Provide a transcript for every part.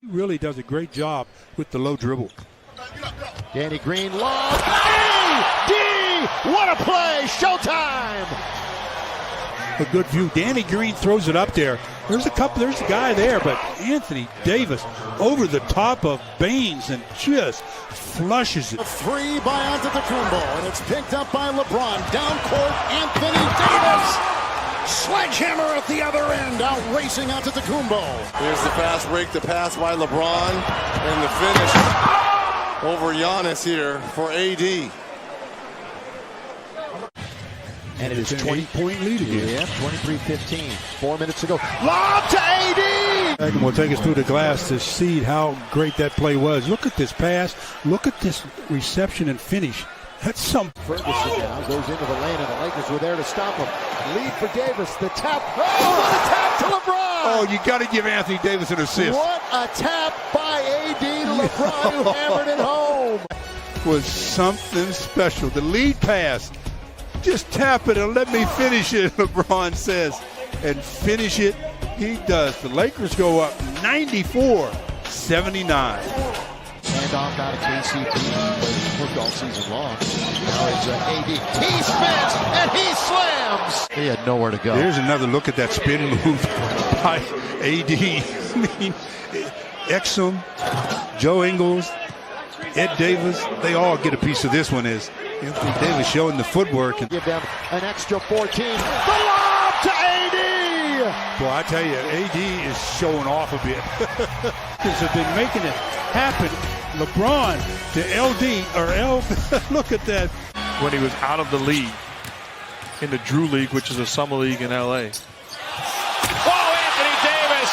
He really does a great job with the low dribble. Danny Green, long. D! What a play! Showtime! A good view. Danny Green throws it up there. There's a guy there, but Anthony Davis over the top of Baines and just flushes it. A three by Antetokounmpo, and it's picked up by LeBron. Down court, Anthony Davis. Sledgehammer at the other end, out racing Antetokounmpo. Here's the fast break, the pass by LeBron, and the finish over Giannis here for AD. And it is 20-point lead again. Yeah, 23-15. 4 minutes to go. Lob to AD! And we'll take us through the glass to see how great that play was. Look at this pass. Look at this reception and finish. That's some. Ferguson now goes into the lane, and the Lakers were there to stop him. Lead for Davis. The tap. Oh, what a tap to LeBron! Oh, you got to give Anthony Davis an assist. What a tap by AD to LeBron, who hammered it home. Was something special. The lead pass. Just tap it and let me finish it, LeBron says. And finish it, he does. The Lakers go up 94-79. Handoff out of KCP. Worked all season long. Now it's AD. He spins and he slams. He had nowhere to go. There's another look at that spin move by AD. I mean, Exum, Joe Ingles, Ed Davis, they all get a piece of this one as Anthony Davis showing the footwork. And give them an extra 14. The lob to AD! Boy, I tell you, AD is showing off a bit. Because have been making it happen. LeBron to LD, or L, look at that. When he was out of the league, in the Drew League, which is a summer league in LA. Oh, Anthony Davis!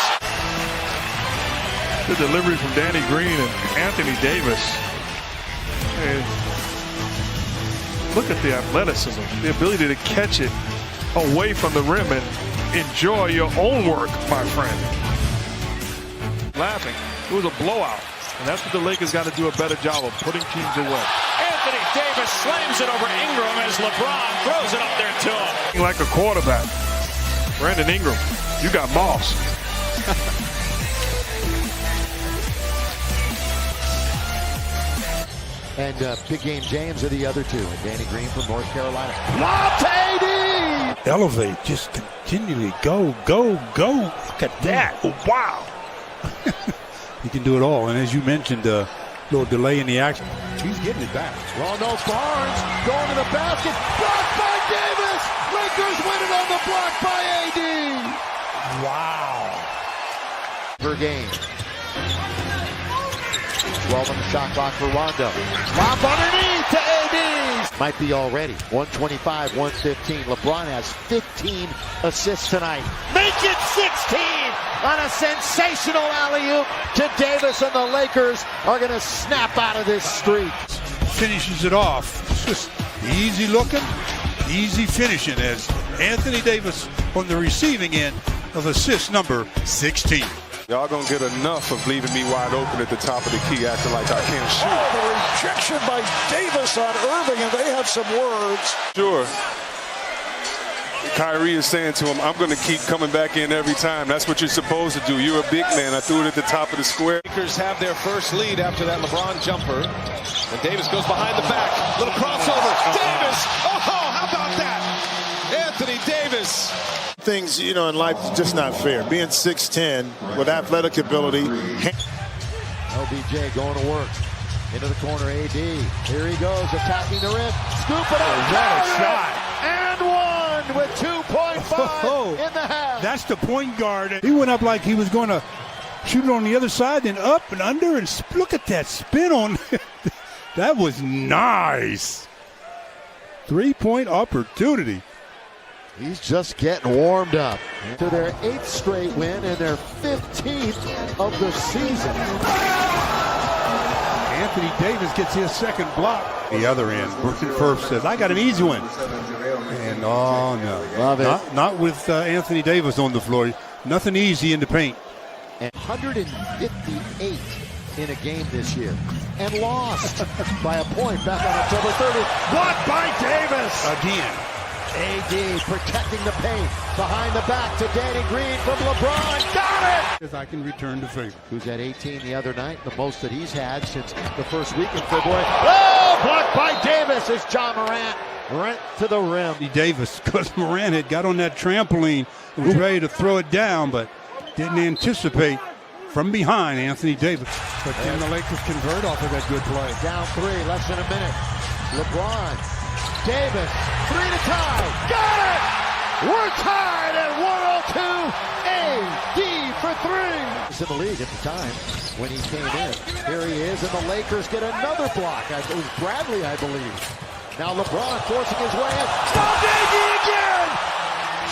The delivery from Danny Green and Anthony Davis. And look at the athleticism, the ability to catch it away from the rim and enjoy your own work, my friend. Laughing. It was a blowout. And that's what the Lakers got to do a better job of, putting teams away. Anthony Davis slams it over Ingram as LeBron throws it up there to him. Like a quarterback. Brandon Ingram, you got Moss. And Big Game James are the other two. And Danny Green from North Carolina. Lob to AD! Elevate, just continually go, go, go. Look at that. Oh, wow. He can do it all. And as you mentioned, a little delay in the action. He's getting it back. Rondo Barnes going to the basket. Blocked by Davis! Lakers win it on the block by AD! Wow. Per game. 12 on the shot clock for Rondo. Lob underneath to AD! Might be already. 125-115. LeBron has 15 assists tonight. Make it 16 on a sensational alley-oop to Davis, and the Lakers are going to snap out of this streak. Finishes it off. It's just easy looking, easy finishing as Anthony Davis on the receiving end of assist number 16. Y'all gonna get enough of leaving me wide open at the top of the key acting like I can't shoot. Oh, the rejection by Davis on Irving, and they have some words. Sure. Kyrie is saying to him, I'm going to keep coming back in every time. That's what you're supposed to do. You're a big man. I threw it at the top of the square. Lakers have their first lead after that LeBron jumper. And Davis goes behind the back. Little crossover. Davis! Oh, how about that? Anthony Davis. Things, in life is just not fair. Being 6'10", with athletic ability. LBJ going to work. Into the corner, AD. Here he goes, attacking the rim. Scoop it up. What a shot. And one with 2.5 in the half. That's the point guard. He went up like he was going to shoot it on the other side, then up and under, and look at that spin on. That was nice. 3-point opportunity. He's just getting warmed up to their 8th straight win and their 15th of the season. Anthony Davis gets his second block. The other end, Brooklyn Firth says, I got an easy one. And oh no. Love it. Not with Anthony Davis on the floor. Nothing easy in the paint. And 158 in a game this year. And lost by a point back on October 30th. Blocked by Davis. Again. AD protecting the paint. Behind the back to Danny Green from LeBron. Got it! As I can return the favor. Who's at 18 the other night, the most that he's had since the first week in February. Oh, blocked by Davis as John Morant right to the rim. Davis, because Morant had got on that trampoline and was ready to throw it down, but didn't anticipate from behind Anthony Davis. But can the Lakers convert off of that good play? Down 3, less than a minute. LeBron, Davis, 3 to tie. Got it! We're tied at 102. AD for 3. He's in the league at the time when he came in. Here he is, and the Lakers get another block. It was Bradley, I believe. Now LeBron forcing his way in. Stop AD again!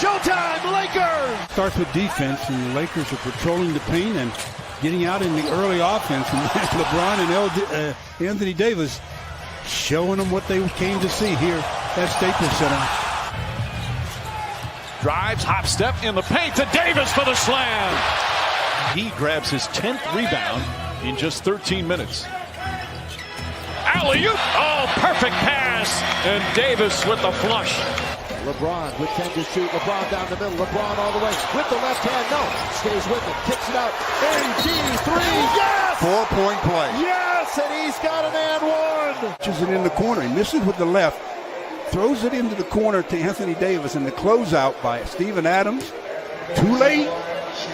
Showtime, Lakers! Starts with defense, and the Lakers are patrolling the paint and getting out in the early offense. And LeBron and Anthony Davis showing them what they came to see here at Staples Center. Drives, hop step in the paint to Davis for the slam. He grabs his 10th rebound in just 13 minutes. Alley-oop! Oh, perfect pass! And Davis with the flush. LeBron with 10 to shoot. LeBron down the middle. LeBron all the way with the left hand. No, stays with it. Kicks it out. AD 3. Yes! 4-point play. Yes, and he's got an and one. Pushes it in the corner. He misses with the left. Throws it into the corner to Anthony Davis, and the closeout by Steven Adams. Too late.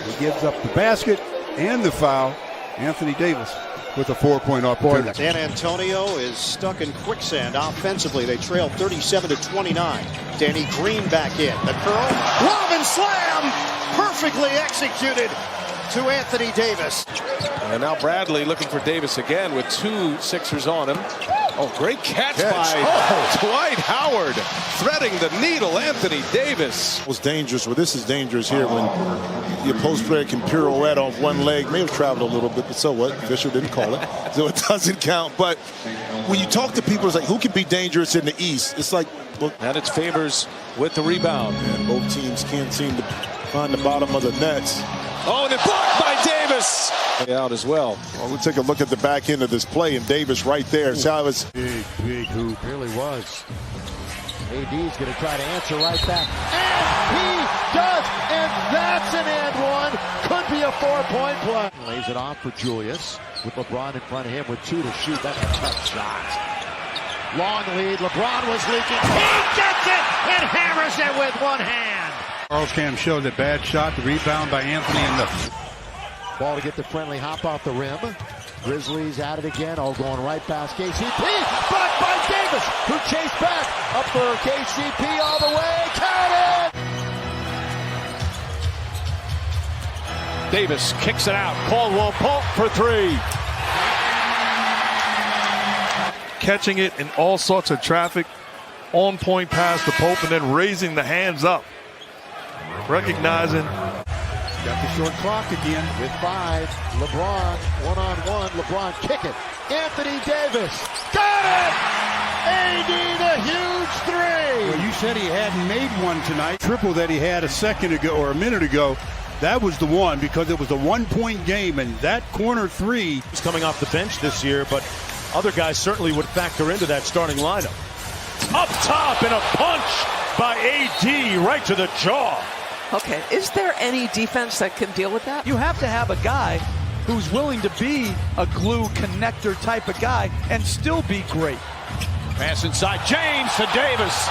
He gives up the basket and the foul. Anthony Davis with a 4-point opportunity. San Antonio is stuck in quicksand offensively. They trail 37-29. Danny Green back in. The curl. Lob and slam. Perfectly executed to Anthony Davis. And now Bradley looking for Davis again with 2 Sixers on him. Oh, great catch. By Dwight Howard, threading the needle. Anthony Davis was dangerous. Well, this is dangerous here when the opposed player can pirouette off one leg. May have traveled a little bit, but so what? Official didn't call it, so it doesn't count. But when you talk to people, it's like, who can be dangerous in the East? It's like, well, and it's Favors with the rebound. And both teams can't seem to find the bottom of the nets. Oh, and it blocked by Davis. Out as well. Well, we'll take a look at the back end of this play, and Davis right there. See how it was. Big hoop. Really was. AD's going to try to answer right back. And he does. And that's an and one. Could be a 4-point play. Lays it off for Julius with LeBron in front of him with 2 to shoot. That's a tough shot. Long lead. LeBron was leaking. He gets it and hammers it with one hand. Charles Cam showed the bad shot. The rebound by Anthony and the ball to get the friendly hop off the rim. Grizzlies at it again. All going right past KCP. Blocked by Davis, who chased back. Up for KCP all the way. Count it! Davis kicks it out. Caldwell Pope for 3. Catching it in all sorts of traffic. On point pass to Pope and then raising the hands up. Recognizing. got the short clock again. With 5, LeBron one-on-one. LeBron kick it. Anthony Davis got it. AD the huge 3. Well, you said he hadn't made one tonight. Triple that he had a second ago or a minute ago. That was the one because it was a 1-point game, and that corner 3. He's coming off the bench this year, but other guys certainly would factor into that starting lineup. Up top and a punch by AD right to the jaw. Okay, is there any defense that can deal with that? You have to have a guy who's willing to be a glue connector type of guy and still be great. Pass inside, James to Davis.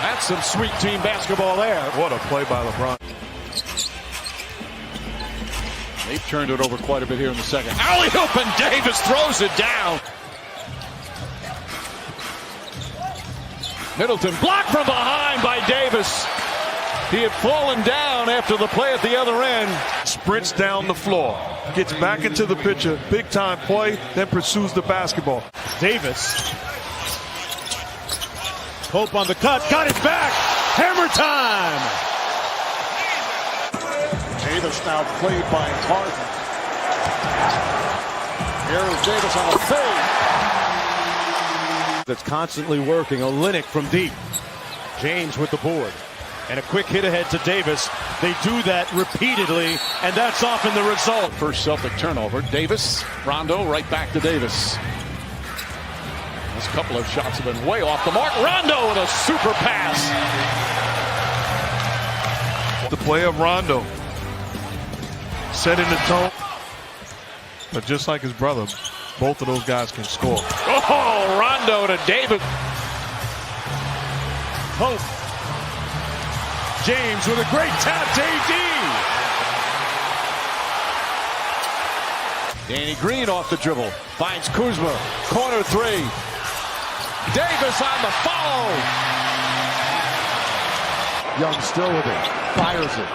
That's some sweet team basketball there. What a play by LeBron. They've turned it over quite a bit here in the second. Alley-oop and Davis throws it down. Middleton blocked from behind by Davis. He had fallen down after the play at the other end. Sprints down the floor, gets back into the picture, big time play, then pursues the basketball. Davis. Pope on the cut, got it back. Hammer time. Davis now played by Harden. Here's Davis on a fade. That's constantly working. Olynyk from deep. James with the board. And a quick hit ahead to Davis. They do that repeatedly, and that's often the result. First Celtic turnover. Davis, Rondo, right back to Davis. His couple of shots have been way off the mark. Rondo with a super pass. The play of Rondo, setting the tone. But just like his brother, both of those guys can score. Oh, Rondo to Davis. Hope. James with a great tap to AD. Danny Green off the dribble. Finds Kuzma. Corner three. Davis on the follow. Young still with it. Fires it.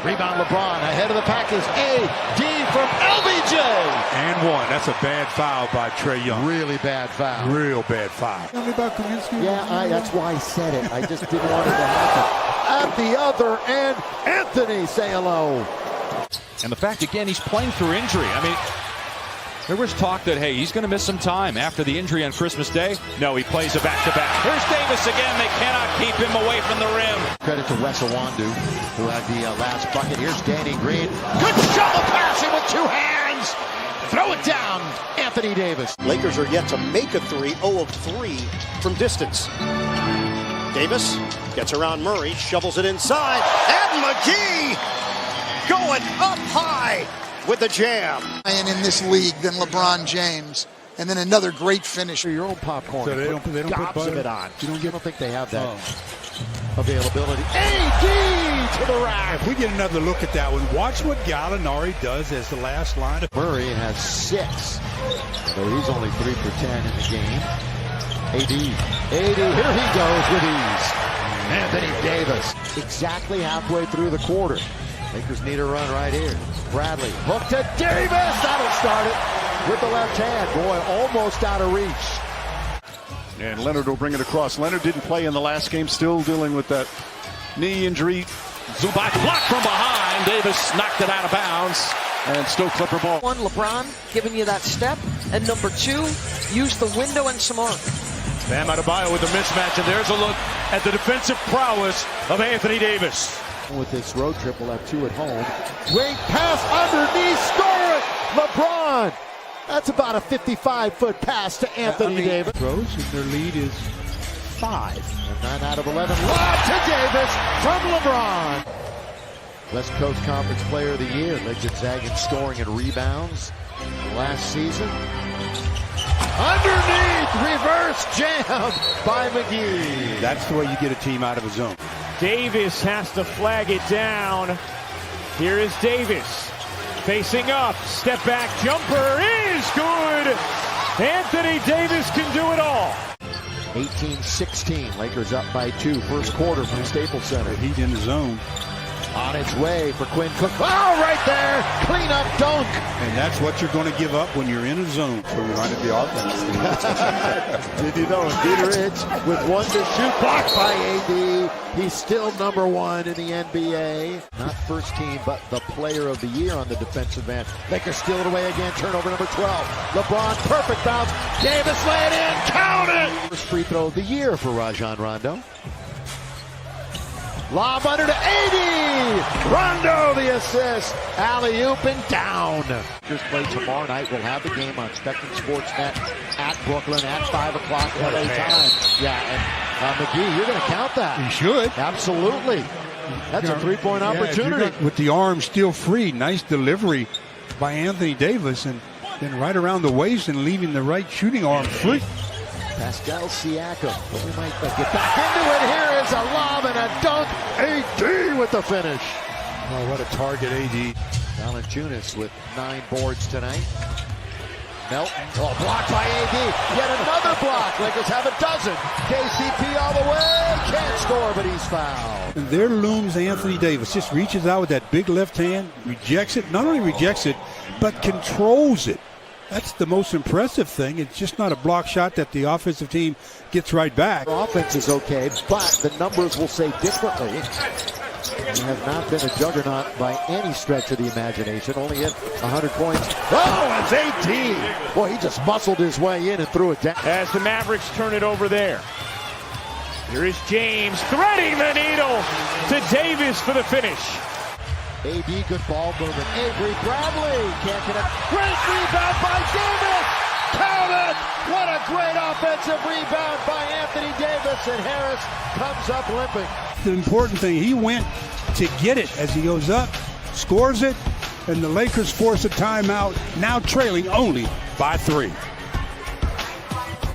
Rebound LeBron. Ahead of the pack is AD from LBJ. And one. That's a bad foul by Trae Young. Really bad foul. Real bad foul. Tell me about Kaminsky. Yeah, that's why I said it. I just didn't want it to happen. At the other end, Anthony, say hello. And the fact, again, he's playing through injury. I mean, there was talk that, hey, he's going to miss some time after the injury on Christmas Day. No, he plays a back-to-back. Here's Davis again. They cannot keep him away from the rim. Credit to Wes Iwundu, who had the last bucket. Here's Danny Green. Good shovel passing with two hands. Throw it down, Anthony Davis. Lakers are yet to make a three, 0 of 3 from distance. Davis gets around Murray, shovels it inside, and McGee going up high with the jam. And in this league than LeBron James. And then another great finish. Your own popcorn. So they don't put gobs of butter? it on. I don't think they have that availability. AD to the rack. If we get another look at that one, watch what Gallinari does as the last line. Murray has 6. So he's only 3 for 10 in the game. AD, here he goes with ease. Anthony Davis. Exactly halfway through the quarter. Lakers need a run right here. Bradley, hook to Davis. That'll start it with the left hand. Boy, almost out of reach. And Leonard will bring it across. Leonard didn't play in the last game, still dealing with that knee injury. Zubac blocked from behind. Davis knocked it out of bounds. And still Clipper ball. One, LeBron giving you that step. And number 2, use the window and some arm. Bam Adebayo with the mismatch. And there's a look at the defensive prowess of Anthony Davis. With this road trip, we'll have 2 at home. Great pass underneath, score it! LeBron! That's about a 55-foot pass to Anthony Davis. Throws, and their lead is 5. And 9 out of 11. Lob to Davis from LeBron. West Coast Conference Player of the Year. Led Gonzaga in scoring and rebounds last season. Underneath, reverse jam by McGee. That's the way you get a team out of a zone. Davis has to flag it down. Here is Davis facing up. Step back jumper is good. Anthony Davis can do it all. 18-16. Lakers up by 2. First quarter from Staples Center. Heat in the zone. On its way for Quinn Cook. Oh, right there. Clean up dunk. And that's what you're going to give up when you're in a zone. So you run it the offense. Did you know Peter with 1 to shoot, blocked by AD. He's still number 1 in the NBA. Not first team, but the player of the year on the defensive end. Lakers steal it away again. Turnover number 12. LeBron, perfect bounce. Davis lay it in. Count it. First free throw of the year for Rajon Rondo. Lob under to AD. Rondo the assist. Alley-oop and down. Just play tomorrow night. We'll have the game on Spectrum Sportsnet at Brooklyn at 5 o'clock LA time. Yeah, and McGee, you're going to count that. You should. Absolutely. That's a 3-point opportunity. With the arm still free. Nice delivery by Anthony Davis. And then right around the waist and leaving the right shooting arm free. Pascal Siakam. We might get back into it. Here is a lob and a dunk. AD with the finish. Oh, what a target, AD. Valanciunas with 9 boards tonight. Melton. Oh, blocked by AD. Yet another block. Lakers have a dozen. KCP all the way. Can't score, but he's fouled. And there looms Anthony Davis. Just reaches out with that big left hand. Rejects it. Not only rejects it, but controls it. That's the most impressive thing. It's just not a block shot that the offensive team gets right back. Their offense is okay, but the numbers will say differently. They have not been a juggernaut by any stretch of the imagination. Only hit 100 points. Oh, it's 18. Boy, he just muscled his way in and threw it down. As the Mavericks turn it over there. Here is James threading the needle to Davis for the finish. AD, good ball movement. Avery Bradley can't get it. Great rebound by Davis. Count it! What a great offensive rebound by Anthony Davis, and Harris comes up limping. The important thing, he went to get it as he goes up, scores it, and the Lakers force a timeout, now trailing only by 3.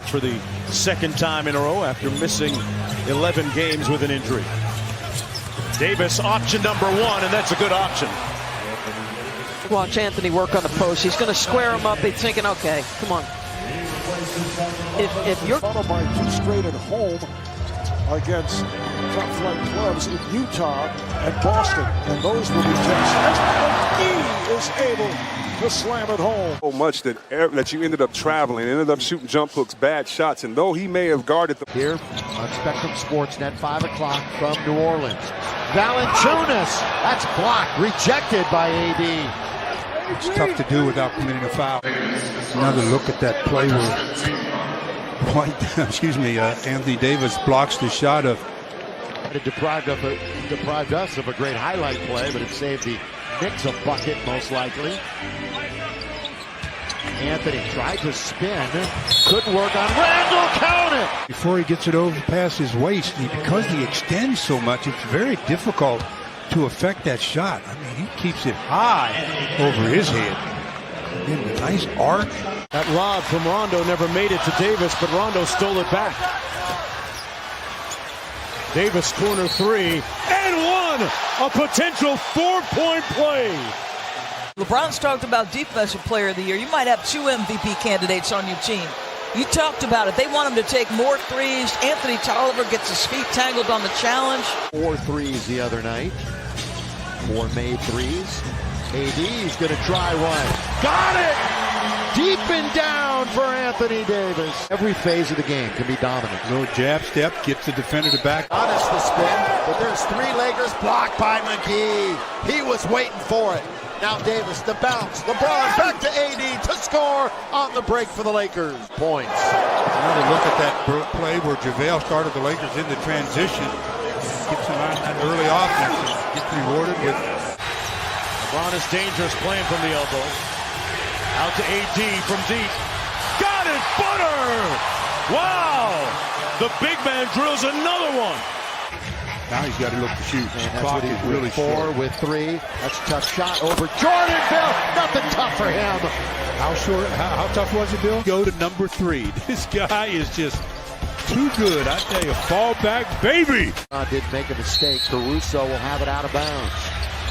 For the second time in a row after missing 11 games with an injury. Davis, option number 1, and that's a good option. Watch Anthony work on the post. He's going to square him up. He's thinking, okay, come on. If you're followed by 2 straight at home against top-flight clubs in Utah and Boston, and those will be tests. He is able to slam it home. So much that you ended up traveling, ended up shooting jump hooks, bad shots, and though he may have guarded the... Here on Spectrum Sportsnet, 5 o'clock from New Orleans. Valanciunas, that's blocked, rejected by AD. It's tough to do without committing a foul. Another look at that play where Anthony Davis blocks the shot of. It deprived us of a great highlight play, but it saved the Knicks a bucket, most likely. Anthony tried to spin, couldn't work on Randall, count it! Before he gets it over past his waist, because he extends so much, it's very difficult to affect that shot. I mean, he keeps it high over his head. In a nice arc. That lob from Rondo never made it to Davis, but Rondo stole it back. Davis corner 3 and 1, a potential 4-point play. LeBron's talked about Defensive Player of the Year. You might have 2 MVP candidates on your team. You talked about it. They want him to take more threes. Anthony Tolliver gets his feet tangled on the challenge. 4 threes the other night. 4 made threes. AD's going to try one. Got it! Deep and down for Anthony Davis. Every phase of the game can be dominant. Little jab step, gets the defender to back. Honest the spin, but there's 3 Lakers blocked by McGee. He was waiting for it. Now Davis, the bounce. LeBron back to AD to score on the break for the Lakers. Points. Another look at that play where JaVale started the Lakers in the transition. Gets him on that early offense. Gets rewarded with. LeBron is dangerous playing from the elbow. Out to AD from deep. Got it, Butter! Wow! The big man drills another one. Now he's got to look to shoot. And that's Clock what is he really 4 short. with 3. That's a tough shot over Jordan, Bill. Nothing tough for him. How short? How tough was it, Bill? Go to number 3. This guy is just too good. I tell you, fall back, baby. Did make a mistake. Caruso will have it out of bounds.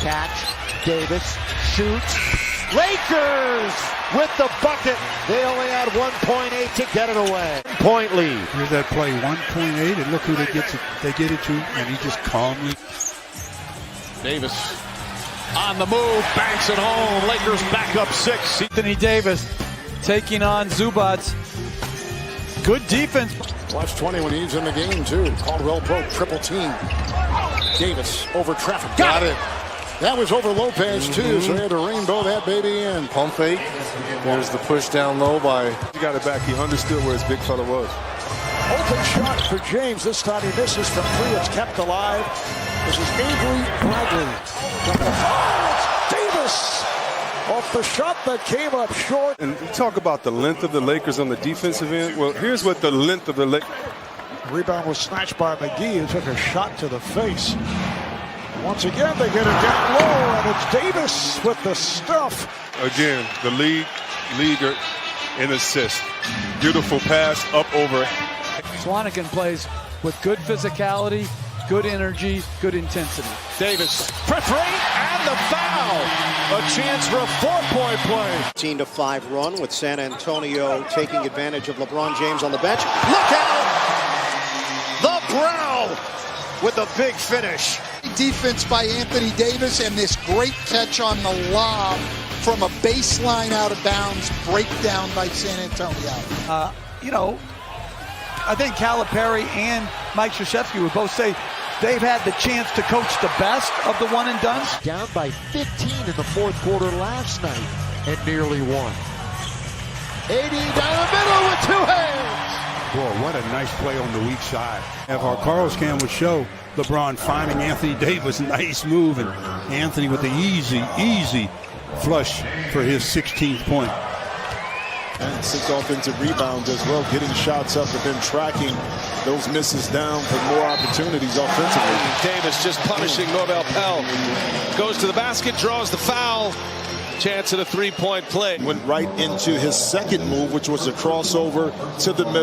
Catch. Davis shoots. Lakers with the bucket. They only had 1.8 to get it away. Point lead. Here's that play, 1.8, and look who they get it to, and he just calmly. Davis on the move, banks it home. Lakers back up 6. Anthony Davis taking on Zubac. Good defense. Watch 20 when he's in the game, too. Caldwell broke, triple team. Davis over traffic. Got it. That was over Lopez, too, so he had to rainbow that baby in. Pump fake. There's the push down low by... He got it back. He understood where his big fella was. Open shot for James. This time he misses from 3. It's kept alive. This is Avery Bradley. Oh, it's Davis off the shot that came up short. And you talk about the length of the Lakers on the defensive end. Well, here's what the length of the Lakers... Rebound was snatched by McGee, who took a shot to the face. Once again, they get it down low, and it's Davis with the stuff. Again, the leader in assist. Beautiful pass up over. Swanigan plays with good physicality, good energy, good intensity. Davis for 3 and the foul. A chance for a 4-point play. 15-5 run with San Antonio taking advantage of LeBron James on the bench. Look out! The Brow with a big finish. Defense by Anthony Davis and this great catch on the lob from a baseline out of bounds breakdown by San Antonio. I think Calipari and Mike Krzyzewski would both say they've had the chance to coach the best of the one and done. Down by 15 in the 4th quarter last night and nearly won. AD down the middle with 2 hands. Boy, what a nice play on the weak side. If our Carl's cam would show LeBron finding Anthony Davis, nice move, and Anthony with the easy flush for his 16th point. And 6 offensive rebounds as well, getting shots up and then tracking those misses down for more opportunities offensively. Davis just punishing Norvel Pell. Goes to the basket, draws the foul. Chance at a three-point play. Went right into his second move, which was a crossover to the middle.